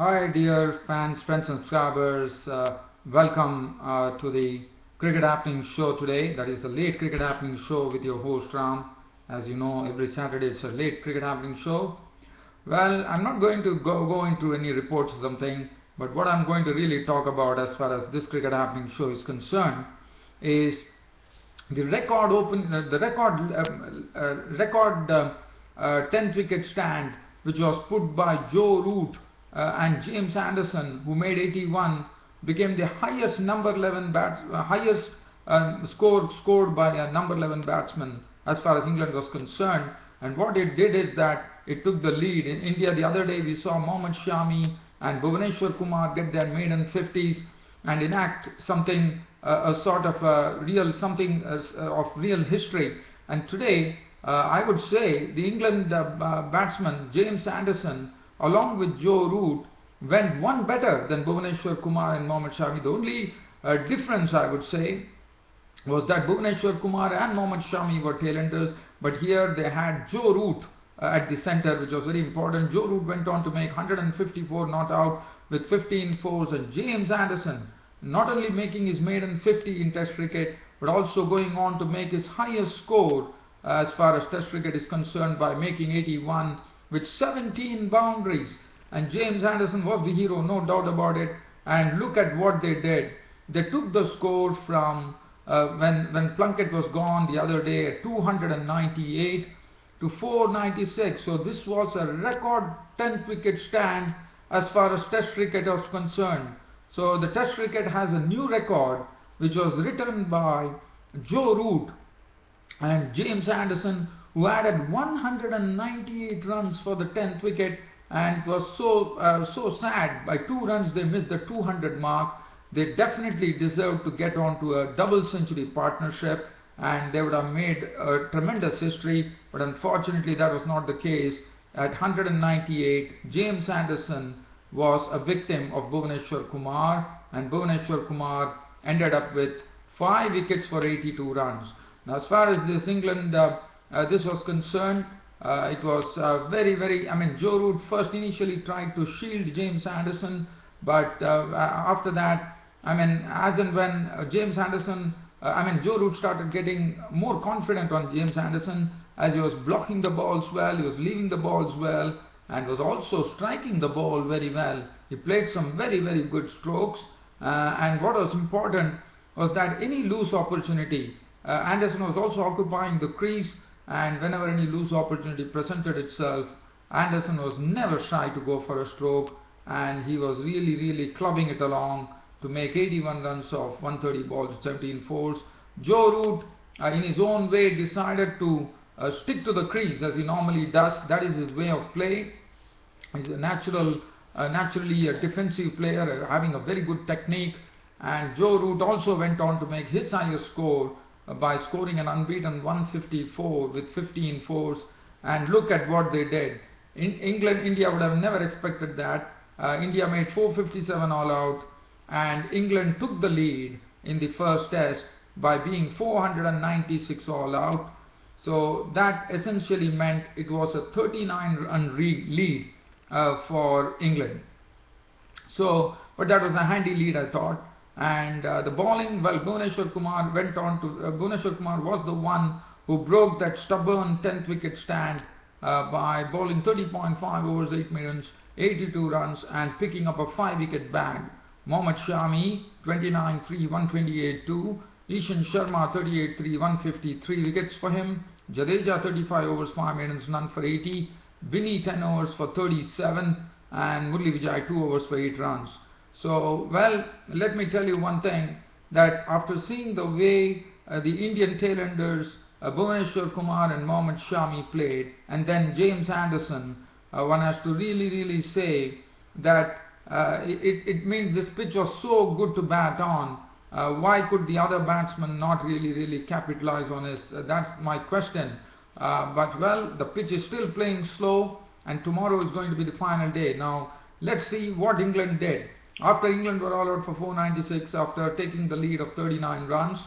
Hi dear fans, friends and subscribers, welcome to the Cricket Happening Show today. That is the late Cricket Happening Show with your host Ram. As you know, every Saturday it's a late Cricket Happening Show. Well, I'm not going to go into any reports or something, but what I'm going to really talk about as far as this Cricket Happening Show is concerned is the record 10th wicket stand which was put by Joe Root and James Anderson, who made 81, became the highest score scored by a number 11 batsman as far as England was concerned. And what it did is that it took the lead. In India the other day we saw Mohammad Shami and Bhuvaneshwar Kumar get their maiden 50s and enact something a sort of real history. And today I would say the England batsman James Anderson along with Joe Root went one better than Bhuvaneshwar Kumar and Mohammad Shami. The only difference I would say was that Bhuvaneshwar Kumar and Mohammad Shami were tailenders, but here they had Joe Root at the centre, which was very important. Joe Root went on to make 154 not out with 15 fours, and James Anderson not only making his maiden 50 in Test cricket, but also going on to make his highest score as far as Test cricket is concerned by making 81 with 17 boundaries. And James Anderson was the hero, no doubt about it. And look at what they did. They took the score from when Plunkett was gone the other day at 298 to 496. So this was a record 10th wicket stand as far as Test cricket was concerned. So the Test cricket has a new record which was written by Joe Root and James Anderson, who added 198 runs for the 10th wicket, and it was so sad. By 2 runs they missed the 200 mark. They definitely deserved to get on to a double century partnership, and they would have made a tremendous history, but unfortunately that was not the case. At 198, James Anderson was a victim of Bhuvaneshwar Kumar, and Bhuvaneshwar Kumar ended up with 5 wickets for 82 runs. Now as far as this England this was concerned, it was Joe Root first initially tried to shield James Anderson, but after that, as and when Joe Root started getting more confident on James Anderson, as he was blocking the balls well, he was leaving the balls well, and was also striking the ball very well. He played some very good strokes, and what was important was that any loose opportunity, Anderson was also occupying the crease, and whenever any loose opportunity presented itself, Anderson was never shy to go for a stroke, and he was really clubbing it along to make 81 runs off 130 balls, 17 fours. Joe Root, in his own way, decided to stick to the crease as he normally does. That is his way of play. He's a naturally a defensive player, having a very good technique. And Joe Root also went on to make his highest score by scoring an unbeaten 154 with 15 fours. And look at what they did. In England, India would have never expected that. India made 457 all out, and England took the lead in the first test by being 496 all out. So that essentially meant it was a 39-run lead for England. So, but that was a handy lead, I thought. And the bowling, well, Bhuvaneshwar Kumar was the one who broke that stubborn 10th wicket stand by bowling 30.5 overs, 8 minutes, 82 runs, and picking up a 5-wicket bag. Mohammad Shami 29-3, 128-2. Ishan Sharma 38-3, 153 wickets for him. Jadeja 35 overs, 5 minutes, none for 80. Binny 10 overs for 37, and Murli Vijay 2 overs for 8 runs. So, well, let me tell you one thing, that after seeing the way the Indian tailenders Bhuvaneshwar Kumar and Mohammad Shami played, and then James Anderson, one has to really say that it means this pitch was so good to bat on. Why could the other batsmen not really capitalize on this? That's my question. But well, the pitch is still playing slow, and tomorrow is going to be the final day. Now let's see what England did. After England were all out for 496 after taking the lead of 39 runs,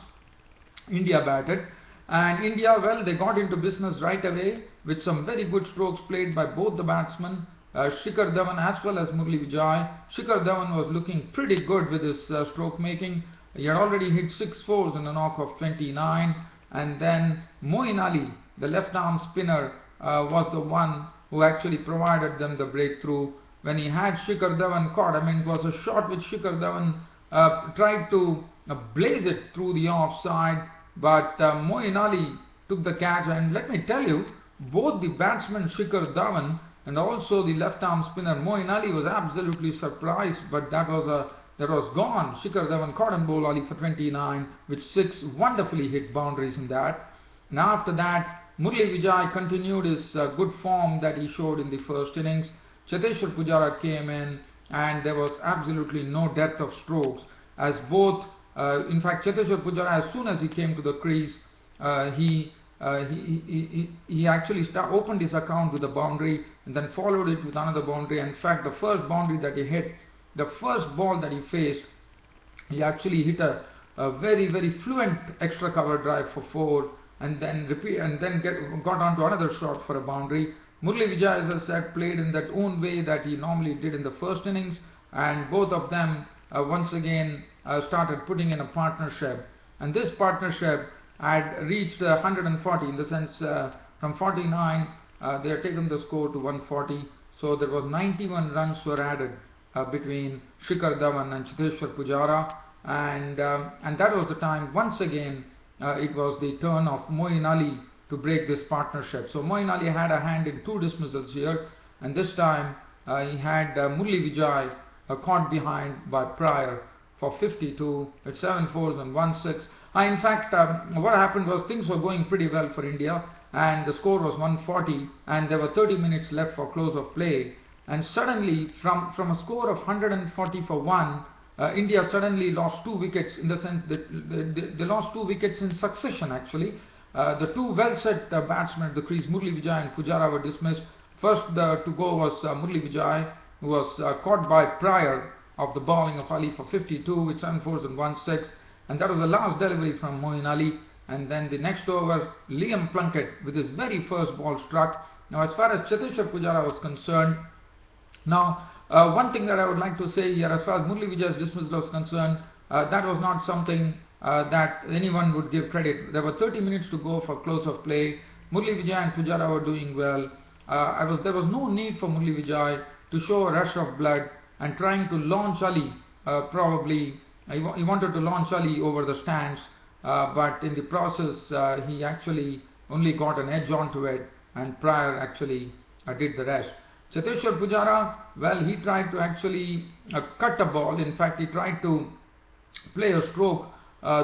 India batted, and India, well, they got into business right away with some very good strokes played by both the batsmen. Shikhar Dhawan as well as Murali Vijay. Shikhar Dhawan was looking pretty good with his stroke making. He had already hit 6 fours in a knock of 29, and then Moeen Ali, the left arm spinner, was the one who actually provided them the breakthrough. When he had Shikhar Dhawan caught, I mean, it was a shot which Shikhar Dhawan tried to blaze it through the offside, but Moeen Ali took the catch. And let me tell you, both the batsman Shikhar Dhawan and also the left arm spinner Moeen Ali was absolutely surprised, but that was gone. Shikhar Dhawan caught and bowled Ali for 29 with 6 wonderfully hit boundaries in that. Now after that, Murali Vijay continued his good form that he showed in the first innings. Cheteshwar Pujara came in, and there was absolutely no depth of strokes, as both in fact Cheteshwar Pujara, as soon as he came to the crease, he actually opened his account with a boundary and then followed it with another boundary. In fact, the first boundary that he hit, the first ball that he faced, he actually hit a very, very fluent extra cover drive for 4, and then got on to another shot for a boundary. Murali Vijay, as I said, played in that own way that he normally did in the first innings, and both of them once again started putting in a partnership, and this partnership had reached 140, in the sense from 49 they had taken the score to 140, so there was 91 runs were added between Shikhar Dhawan and Cheteshwar Pujara, and that was the time once again it was the turn of Moeen Ali to break this partnership. So Moeen Ali had a hand in 2 dismissals here, and this time he had Murali Vijay caught behind by Pryor for 52 with 7 fours and 1 6. In fact, what happened was things were going pretty well for India, and the score was 140, and there were 30 minutes left for close of play, and suddenly from a score of 140 for 1, India suddenly lost 2 wickets, in the sense that they lost 2 wickets in succession actually. The 2 well-set batsmen at the crease, Murali Vijay and Pujara, were dismissed. First to go was Murali Vijay, who was caught by Pryor of the bowling of Ali for 52 with 7 fours and 1 6, and that was the last delivery from Moeen Ali. And then the next over, Liam Plunkett with his very first ball struck. Now as far as Cheteshwar Pujara was concerned, now one thing that I would like to say here, as far as Murali Vijay's dismissal was concerned, that was not something that anyone would give credit. There were 30 minutes to go for close of play. Murali Vijay and Pujara were doing well. There was no need for Murali Vijay to show a rush of blood and trying to launch Ali. Probably he wanted to launch Ali over the stands, but in the process he actually only got an edge onto it, and Pryor actually did the rest. Cheteshwar Pujara, well, he tried to actually cut a ball. In fact, he tried to play a stroke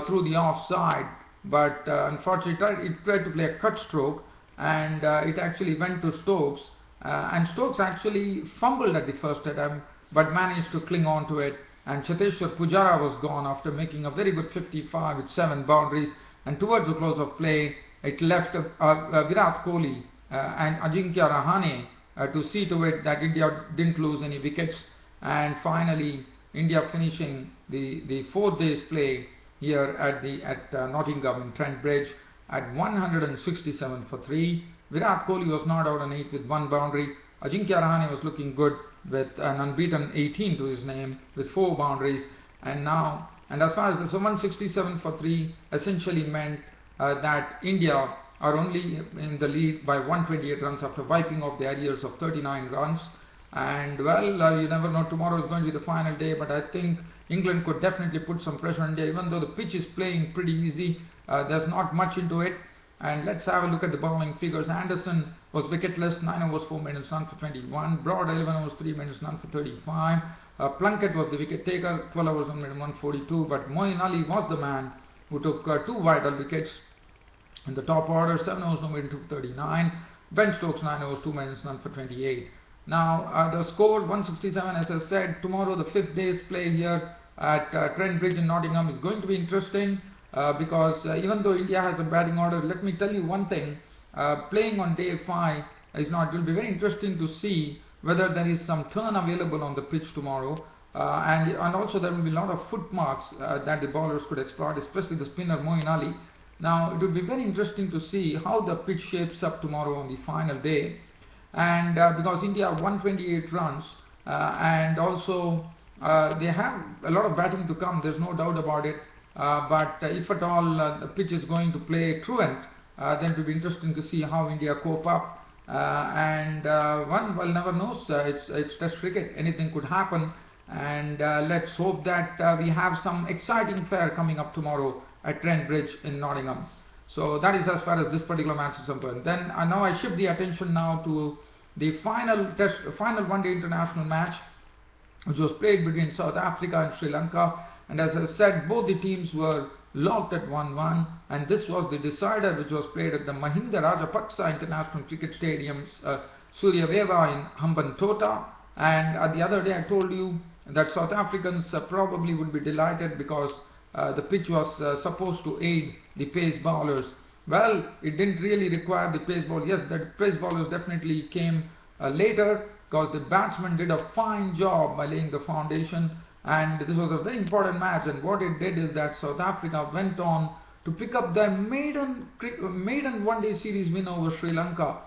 through the offside, but unfortunately he tried to play a cut stroke, and it actually went to Stokes, and Stokes actually fumbled at the first attempt but managed to cling on to it, and Cheteshwar Pujara was gone after making a very good 55 with 7 boundaries. And towards the close of play, it left Virat Kohli and Ajinkya Rahane to see to it that India didn't lose any wickets, and finally India finishing the 4th day's play here at Nottingham in Trent Bridge at 167 for 3. Virat Kohli was not out on 8 with 1 boundary. Ajinkya Rahane was looking good with an unbeaten 18 to his name with 4 boundaries, and as far as 167 for 3 essentially meant that India are only in the lead by 128 runs after wiping off the arrears of 39 runs. And well, you never know, tomorrow is going to be the final day, but I think England could definitely put some pressure on India, even though the pitch is playing pretty easy. There's not much into it. And let's have a look at the bowling figures. Anderson was wicketless, 9 overs 4 minutes, none for 21. Broad 11 overs 3 minutes, none for 35. Plunkett was the wicket taker, 12 overs 1 minute, 142. But Moeen Ali was the man who took 2 vital wickets in the top order, 7 overs no minute, 2 for 39. Ben Stokes 9 overs 2 minutes, none for 28. Now the score 167, as I said. Tomorrow the 5th day's play here at Trent Bridge in Nottingham is going to be interesting. Because even though India has a batting order, let me tell you one thing, playing on day 5 is not, it will be very interesting to see whether there is some turn available on the pitch tomorrow, and also there will be a lot of footmarks that the bowlers could exploit, especially the spinner Moeen Ali. Now it will be very interesting to see how the pitch shapes up tomorrow on the final day. and because India 128 runs, and also they have a lot of batting to come, there's no doubt about it. But if at all the pitch is going to play truant, then it will be interesting to see how India cope up. And one well never knows. It's Test cricket. Anything could happen. And let's hope that we have some exciting fare coming up tomorrow at Trent Bridge in Nottingham. So that is as far as this particular match is concerned. Then now I shift the attention now to the final one-day international match, which was played between South Africa and Sri Lanka. And as I said, both the teams were locked at 1-1, and this was the decider, which was played at the Mahinda Rajapaksa International Cricket Stadium's Suryaveva in Hambantota. And the other day I told you that South Africans probably would be delighted because the pitch was supposed to aid the pace bowlers. Well, it didn't really require the pace bowlers. Yes, the pace bowlers definitely came later, because the batsmen did a fine job by laying the foundation. And this was a very important match, and what it did is that South Africa went on to pick up their maiden one-day series win over Sri Lanka.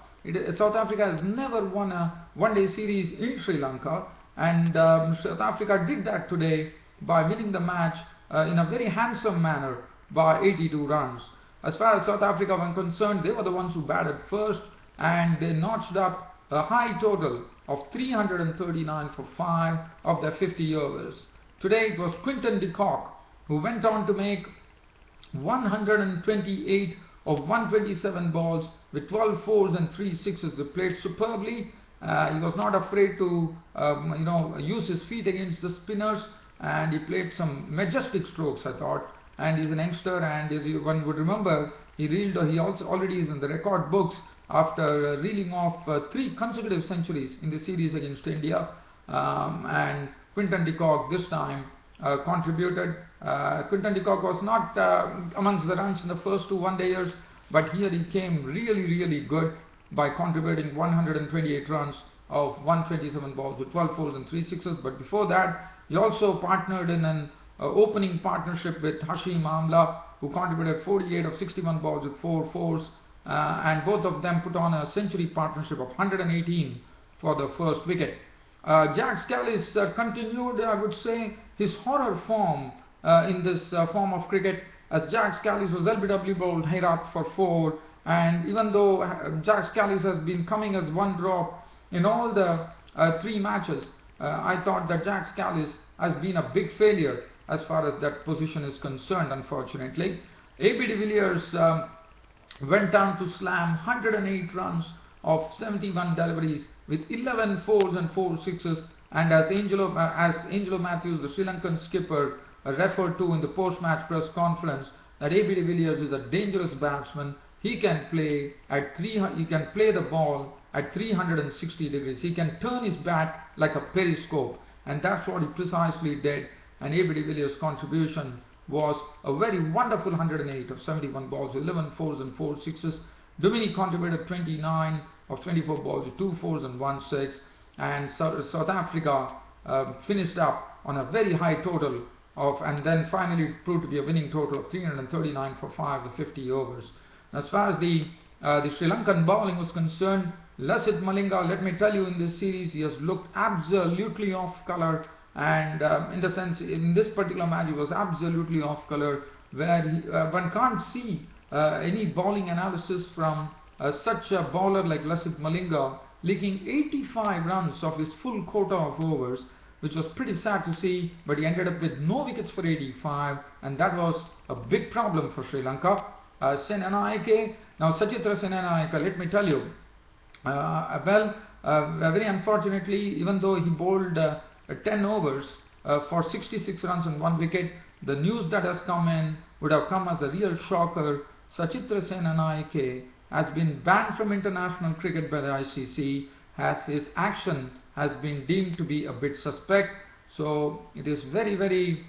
South Africa has never won a one-day series in Sri Lanka, and South Africa did that today by winning the match in a very handsome manner by 82 runs. As far as South Africa were concerned, they were the ones who batted first, and they notched up a high total of 339 for 5 of their 50 overs. Today it was Quinton de Kock who went on to make 128 of 127 balls with 12 fours and 3 sixes. He played superbly. He was not afraid to use his feet against the spinners, and he played some majestic strokes, I thought. And he's an youngster, and as one would remember, he also already is in the record books after reeling off 3 consecutive centuries in the series against India. And Quinton de Kock this time contributed. Quinton de Kock was not amongst the runs in the first 2 one-dayers, but here he came really good by contributing 128 runs of 127 balls with 12 fours and 3 sixes. But before that, he also partnered in an opening partnership with Hashim Amla, who contributed 48 of 61 balls with 4 fours. And both of them put on a century partnership of 118 for the first wicket. Jack Scalise continued, I would say, his horror form in this form of cricket, as Jack Scalise was LBW bowled Herat for 4, and even though Jack Scalise has been coming as one drop in all the 3 matches, I thought that Jack Scalise has been a big failure as far as that position is concerned, unfortunately. A.B. de Villiers went down to slam 108 runs of 71 deliveries with 11 fours and 4 sixes, and as Angelo Matthews, the Sri Lankan skipper, referred to in the post-match press conference, that A.B. de Villiers is a dangerous batsman. He can play the ball at 360 degrees. He can turn his bat like a periscope, and that's what he precisely did. And A.B. de Villiers' contribution was a very wonderful 108 of 71 balls, 11 fours and 4 sixes. Dominic contributed 29 of 24 balls, 2 fours and 1 six. And South Africa finished up on a very high total of, and then finally it proved to be a winning total of 339 for 5 of 50 overs. As far as the Sri Lankan bowling was concerned, Lasith Malinga, let me tell you, in this series he has looked absolutely off colour, and in the sense, in this particular match he was absolutely off colour, where one can't see any bowling analysis from such a bowler like Lasith Malinga, leaking 85 runs of his full quota of overs, which was pretty sad to see. But he ended up with no wickets for 85, and that was a big problem for Sri Lanka. Senanayake, now Sachitra Senanayake, let me tell you, very unfortunately, even though he bowled 10 overs for 66 runs and 1 wicket, the news that has come in would have come as a real shocker. Sachitra Senanayake has been banned from international cricket by the ICC, as his action has been deemed to be a bit suspect. So it is very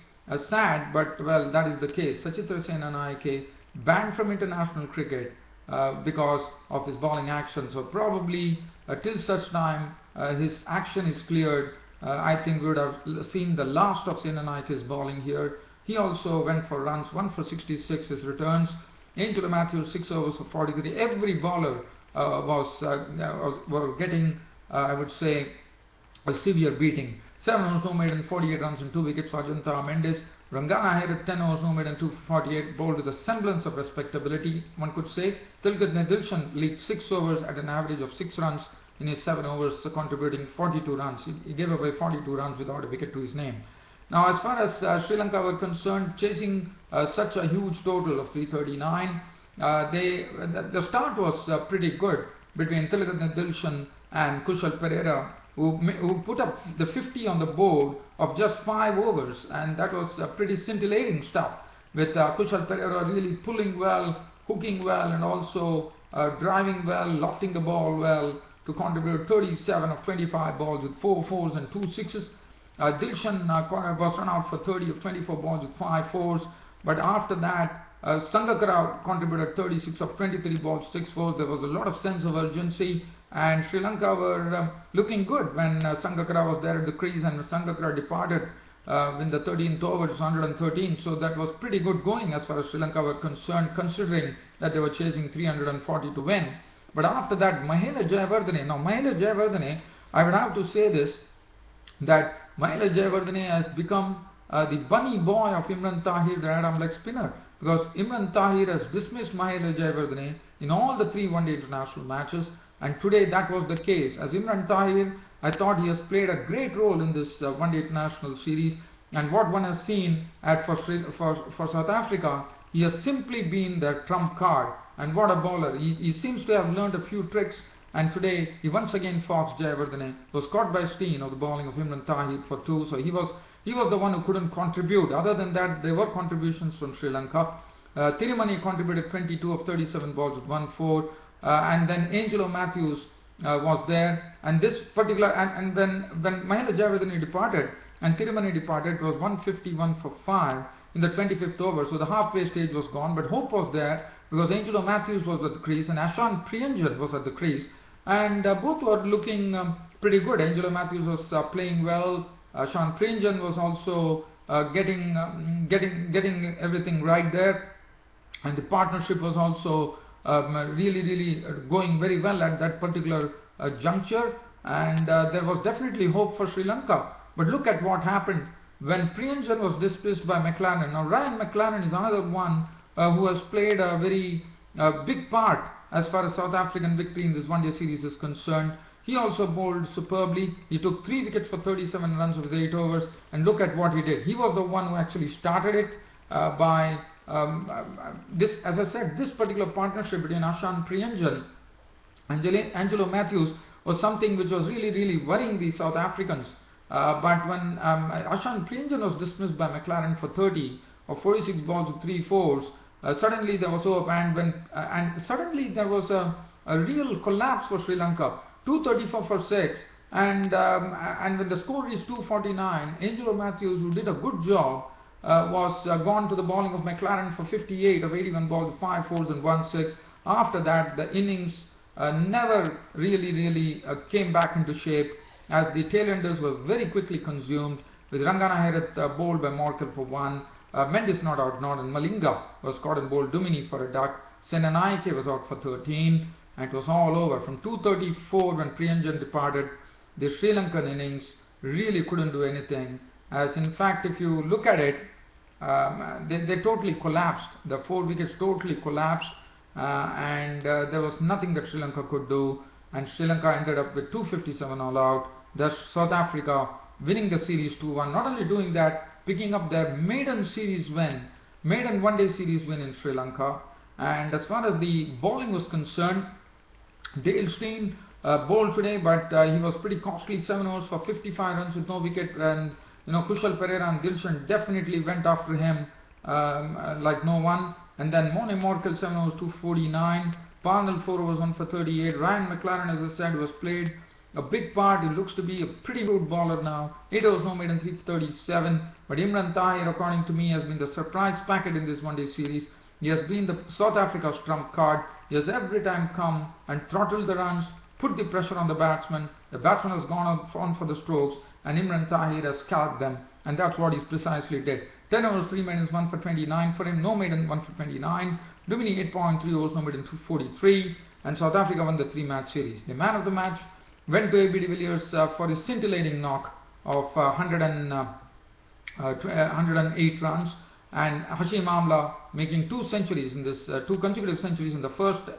sad, but well, that is the case. Sachitra Senanayake banned from international cricket because of his bowling action. So probably till such time his action is cleared, I think we would have seen the last of Senanayake's bowling here. He also went for runs, 1 for 66 his returns. Angelo Matthews 6 overs for 43. Every bowler were getting, I would say, a severe beating. 7 overs, no maiden, 48 runs and 2 wickets for Ajanta Mendes. Rangana Hairat, 10 overs, no maiden, 248, bowled with a semblance of respectability, one could say. Tilgat Dilshan leaked 6 overs at an average of 6 runs in his 7 overs, contributing 42 runs. He gave away 42 runs without a wicket to his name. Now, as far as Sri Lanka were concerned, chasing such a huge total of 339, the start was pretty good between Tilgat Dilshan and Kushal Pereira, who put up the 50 on the board of just 5 overs, and that was pretty scintillating stuff, with Kushal Pereira really pulling well, hooking well, and also driving well, lofting the ball well, to contribute 37 of 25 balls with 4 fours and 2 sixes. Dilshan was run out for 30 of 24 balls with 5 fours, but after that Sangakkara contributed 36 of 23 balls, 6 fours. There was a lot of sense of urgency, and Sri Lanka were looking good when Sangakkara was there at the crease, and Sangakkara departed in the 13th over, 113. So that was pretty good going as far as Sri Lanka were concerned, considering that they were chasing 340 to win. But after that, Mahela Jayawardene. Now, Mahela Jayawardene, I would have to say this, that Mahela Jayawardene has become the bunny boy of Imran Tahir, the right-arm leg spinner, because Imran Tahir has dismissed Mahela Jayawardene in all the 3 one-day international matches, and today that was the case. As Imran Tahir, I thought he has played a great role in this one-day international series, and what one has seen for South Africa, he has simply been their trump card. And what a bowler. He seems to have learned a few tricks, and today he once again foxed Jayawardene, was caught by Steen of the bowling of Imran Tahir for 2, so he was the one who couldn't contribute. Other than that, there were contributions from Sri Lanka. Thirumanni contributed 22 of 37 balls with 1 4, and then Angelo Matthews was there, and this particular, and then when Mahela Jayawardene departed and Thirumanni departed, it was 151 for 5 in the 25th over, so the halfway stage was gone, but hope was there, because Angelo Matthews was at the crease and Ashan Priyanjan was at the crease, and both were looking pretty good. Angelo Matthews was playing well. Ashan Priyanjan was also getting everything right there, and the partnership was also really going very well at that particular juncture, and there was definitely hope for Sri Lanka. But look at what happened when Priyanjan was dismissed by McLaren. Now, Ryan McLaren is another one who has played a very big part as far as South African victory in this one-day series is concerned. He also bowled superbly. He took 3 wickets for 37 runs of his 8 overs, and look at what he did. He was the one who actually started it by this, as I said, this particular partnership between Ashan Priyanjan and Angelo Matthews was something which was really worrying the South Africans. But when Ashan Priyanjan was dismissed by McLaren for 30 or 46 balls with 3 fours, suddenly there was hope, and suddenly there was a real collapse for Sri Lanka. 234 for 6, and when the score reached 249, Angelo Matthews, who did a good job, was gone to the bowling of McLaren for 58 of 81 balls with 5 fours and 1 6. After that, the innings never really came back into shape, as the tailenders were very quickly consumed, with Rangana Hairat bowled by Morkel for 1, Mendes not out, and Malinga was caught and bowled Dumini for a duck, Senanaike was out for 13, and it was all over. From 234 when Priyanjan departed, the Sri Lankan innings really couldn't do anything, as in fact if you look at it, they totally collapsed. The 4 wickets totally collapsed, and there was nothing that Sri Lanka could do, and Sri Lanka ended up with 257 all out. Thus South Africa winning the series 2-1. Not only doing that, picking up their maiden one-day series win in Sri Lanka. And as far as the bowling was concerned, Dale Steyn bowled today, but he was pretty costly. 7 overs for 55 runs with no wicket, and Kushal Pereira and Dilshan definitely went after him like no one. And then Mone Morkel 7 overs 249, Parnell 4 overs 1 for 38. Ryan McLaren, as I said, was played a big part. He looks to be a pretty good bowler now. 8 overs no maiden 3 for 37. But Imran Tahir, according to me, has been the surprise packet in this one-day series. He has been the South Africa's trump card. He has every time come and throttled the runs, put the pressure on the batsman. The batsman has gone on for the strokes, and Imran Tahir has scalped them, and that's what he precisely did. 10 overs 3 maidens 1 for 29 for him, no maiden 1 for 29. Dumini 8.3 overs no maiden 243. and South Africa won the 3-match series. The man of the match went to A.B. de Villiers for his scintillating knock of 108 runs, and Hashim Amla making 2 centuries in this 2 consecutive centuries in the first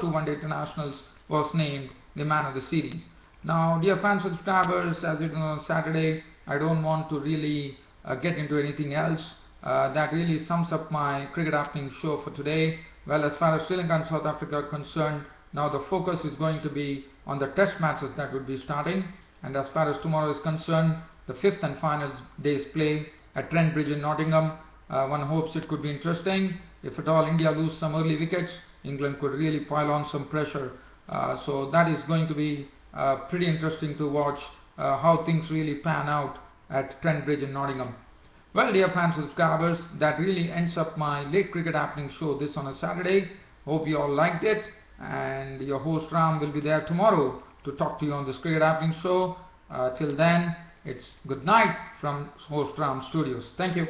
2 one-day internationals was named the man of the series. Now, dear fans and subscribers, as it is on Saturday, I don't want to really get into anything else. That really sums up my cricket happening show for today. Well, as far as Sri Lanka and South Africa are concerned, now the focus is going to be on the test matches that would be starting. And as far as tomorrow is concerned, the 5th and final day's play at Trent Bridge in Nottingham. One hopes it could be interesting. If at all India lose some early wickets, England could really pile on some pressure. So that is going to be pretty interesting to watch how things really pan out at Trent Bridge in Nottingham. Well, dear fans and subscribers, that really ends up my late cricket happening show this on a Saturday. Hope you all liked it, and your host Ram will be there tomorrow to talk to you on this cricket happening show. Till then, it's good night from host Ram Studios. Thank you.